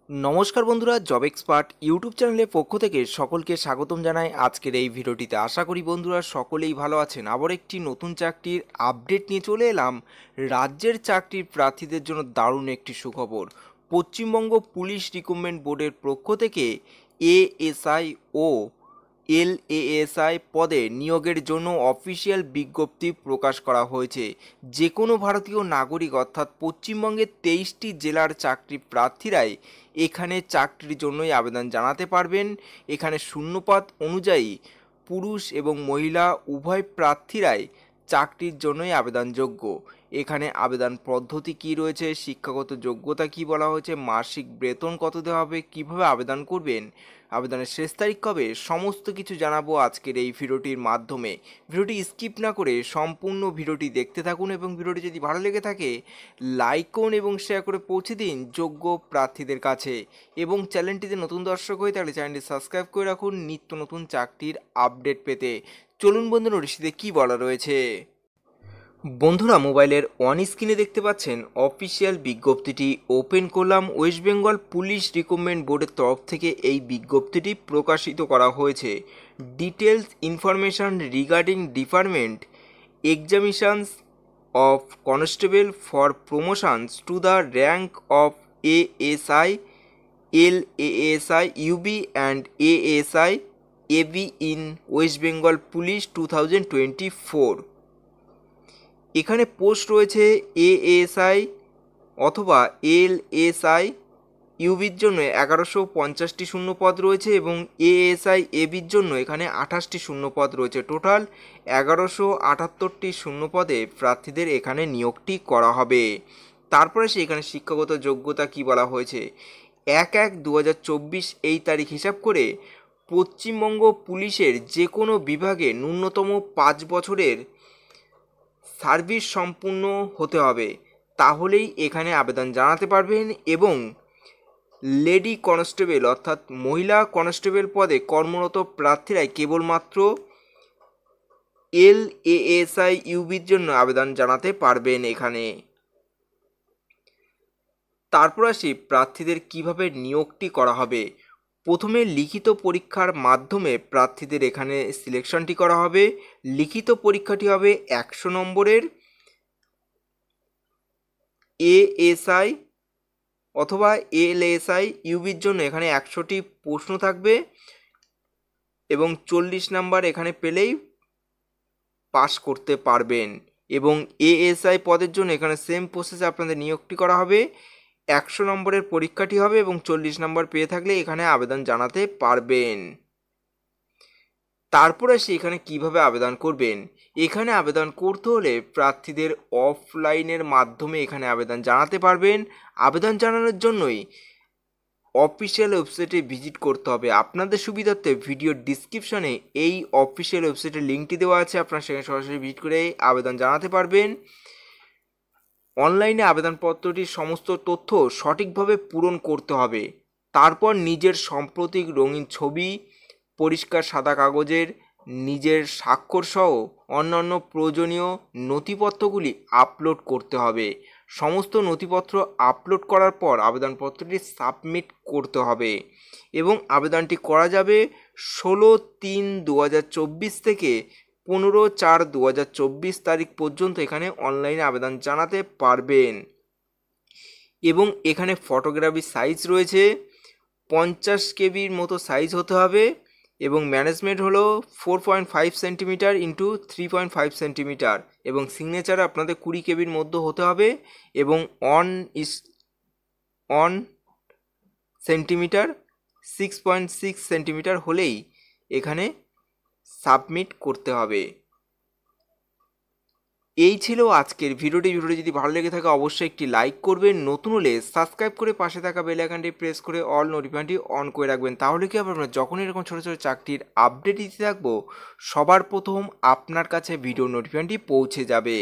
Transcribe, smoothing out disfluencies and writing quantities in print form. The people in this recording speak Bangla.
নমস্কার বন্ধুরা, জব এক্সপার্ট ইউটিউব চ্যানেলের পক্ষ থেকে সকলকে স্বাগতম জানাই আজকের এই ভিডিওটিতে। আশা করি বন্ধুরা সকলেই ভালো আছেন। আবার একটি নতুন চাকরির আপডেট নিয়ে চলে এলাম। রাজ্যের চাকরির প্রার্থীদের জন্য দারুণ একটি সুখবর। পশ্চিমবঙ্গ পুলিশ রিক্রুটমেন্ট বোর্ডের পক্ষ থেকে এএসআই ও এলএএসআই পদে নিয়োগের জন্য অফিসিয়াল বিজ্ঞপ্তি প্রকাশ করা হয়েছে। যে কোনো ভারতীয় নাগরিক অর্থাৎ পশ্চিমবঙ্গের 23টি জেলার চাকরি প্রার্থীরাই এখানে চাকরির জন্যই আবেদন জানাতে পারবেন। এখানে শূন্যপদ অনুযায়ী পুরুষ এবং মহিলা উভয় প্রার্থীরাই চাকরির জন্যই আবেদনযোগ্য। এখানে আবেদন পদ্ধতি কি রয়েছে, শিক্ষাগত যোগ্যতা কি বলা হয়েছে, মাসিক বেতন কত দেওয়া হবে, কিভাবে আবেদন করবেন, আবেদনের শেষ তারিখ কবে, সমস্ত কিছু জানাবো আজকের এই ভিডিওটির মাধ্যমে। ভিডিওটি স্কিপ না করে সম্পূর্ণ ভিডিওটি দেখতে থাকুন এবং ভিডিওটি যদি ভালো লেগে থাকে লাইক করুন এবং শেয়ার করে পৌঁছে দিন যোগ্য প্রার্থীদের কাছে। এবং চ্যানেলটিতে নতুন দর্শক হয়ে তাহলে চ্যানেলটি সাবস্ক্রাইব করে রাখুন নিত্য নতুন চাকরির আপডেট পেতে। চলুন বন্ধু, নোটিশে কি বলা রয়েছে। বন্ধুরা, মোবাইলের অন স্ক্রিনে দেখতে পাচ্ছেন অফিসিয়াল বিজ্ঞপ্তিটি ওপেন করলাম। ওয়েস্ট বেঙ্গল পুলিশ রিক্রুটমেন্ট বোর্ডের তরফ থেকে এই বিজ্ঞপ্তিটি প্রকাশিত করা হয়েছে। Details information regarding department examinations of constable for promotions to the rank of ASI LASI UB and ASI AB in West Bengal police 2024। এখানে পোস্ট রয়েছে এএসআই অথবা LSI ইউবির জন্য 1150টি শূন্যপদ রয়েছে এবং এএসআই এবির জন্য এখানে 28টি শূন্যপদ রয়েছে। টোটাল 1178টি শূন্যপদে প্রার্থীদের এখানে নিয়োগটি করা হবে। তারপরে এখানে শিক্ষাগত যোগ্যতা কি বলা হয়েছে, 1/1/2024 এই তারিখ হিসাব করে পশ্চিমবঙ্গ পুলিশের যে কোনো বিভাগে ন্যূনতম 5 বছরের সার্ভিস সম্পূর্ণ হতে হবে, তাহলেই এখানে আবেদন জানাতে পারবেন। এবং লেডি কনস্টেবল অর্থাৎ মহিলা কনস্টেবল পদে কর্মরত প্রার্থীরাই কেবলমাত্র LASI ইউবির জন্য আবেদন জানাতে পারবেন এখানে। তারপর আসি প্রার্থীদের কিভাবে নিয়োগটি করা হবে। প্রথমে লিখিত পরীক্ষার মাধ্যমে প্রার্থীদের এখানে সিলেকশনটি করা হবে। লিখিত পরীক্ষাটি হবে 100 নম্বরের। এএসআই অথবা LSI ইউবির জন্য এখানে 100টি প্রশ্ন থাকবে এবং 40 নাম্বার এখানে পেলেই পাস করতে পারবেন। এবং এএসআই পদের জন্য এখানে সেম প্রসেসে আপনাদের নিয়োগটি করা হবে। 100 নম্বরের পরীক্ষাটি হবে এবং 40 নম্বর পেয়ে থাকলে এখানে আবেদন জানাতে পারবেন। তারপরে এখানে কিভাবে আবেদন করবেন। এখানে আবেদন করতে হলে প্রার্থীদের অফলাইনের মাধ্যমে এখানে আবেদন জানাতে পারবেন। আবেদন জানানোর জন্যই অফিসিয়াল ওয়েবসাইটে ভিজিট করতে হবে। আপনাদের সুবিধার্থে ভিডিওর ডিসক্রিপশনে এই অফিসিয়াল ওয়েবসাইটের লিঙ্কটি দেওয়া আছে, আপনারা সেখানে সরাসরি ভিজিট করে আবেদন জানাতে পারবেন। অনলাইনে আবেদনপত্রটির সমস্ত তথ্য সঠিকভাবে পূরণ করতে হবে। তারপর নিজের সাম্প্রতিক রঙিন ছবি, পরিষ্কার সাদা কাগজের নিজের স্বাক্ষর সহ অন্যান্য প্রয়োজনীয় নথিপত্রগুলি আপলোড করতে হবে। সমস্ত নথিপত্র আপলোড করার পর আবেদনপত্রটি সাবমিট করতে হবে এবং আবেদনটি করা যাবে 16/3/2024 থেকে 15/4/2024 তারিখ পর্যন্ত এখানে অনলাইনে আবেদন জানাতে পারবেন। এবং এখানে ফটোগ্রাফি সাইজ রয়েছে 50 কেবির মতো সাইজ হতে হবে এবং ম্যানেজমেন্ট হলো 4.5 সেন্টিমিটার ইন্টু 3.5 সেন্টিমিটার এবং সিগনেচার আপনাদের 20 কেবির মধ্যে হতে হবে এবং অন সেন্টিমিটার 6.6 সেন্টিমিটার হলেই এখানে সাবমিট করতে হবে। এই ছিল আজকের ভিডিওটি। যদি ভালো লেগে থাকে অবশ্যই একটি লাইক করবেন, নতুন হলে সাবস্ক্রাইব করে পাশে থাকা বেল আইকনটি প্রেস করে অল নোটিফিকেশনটি অন করে রাখবেন। তাহলে কি হবে, আমরা যখন এরকম ছোটো ছোটো চাকরির আপডেট দিতে থাকবো সবার প্রথম আপনার কাছে ভিডিও নোটিফিকেশনটি পৌঁছে যাবে।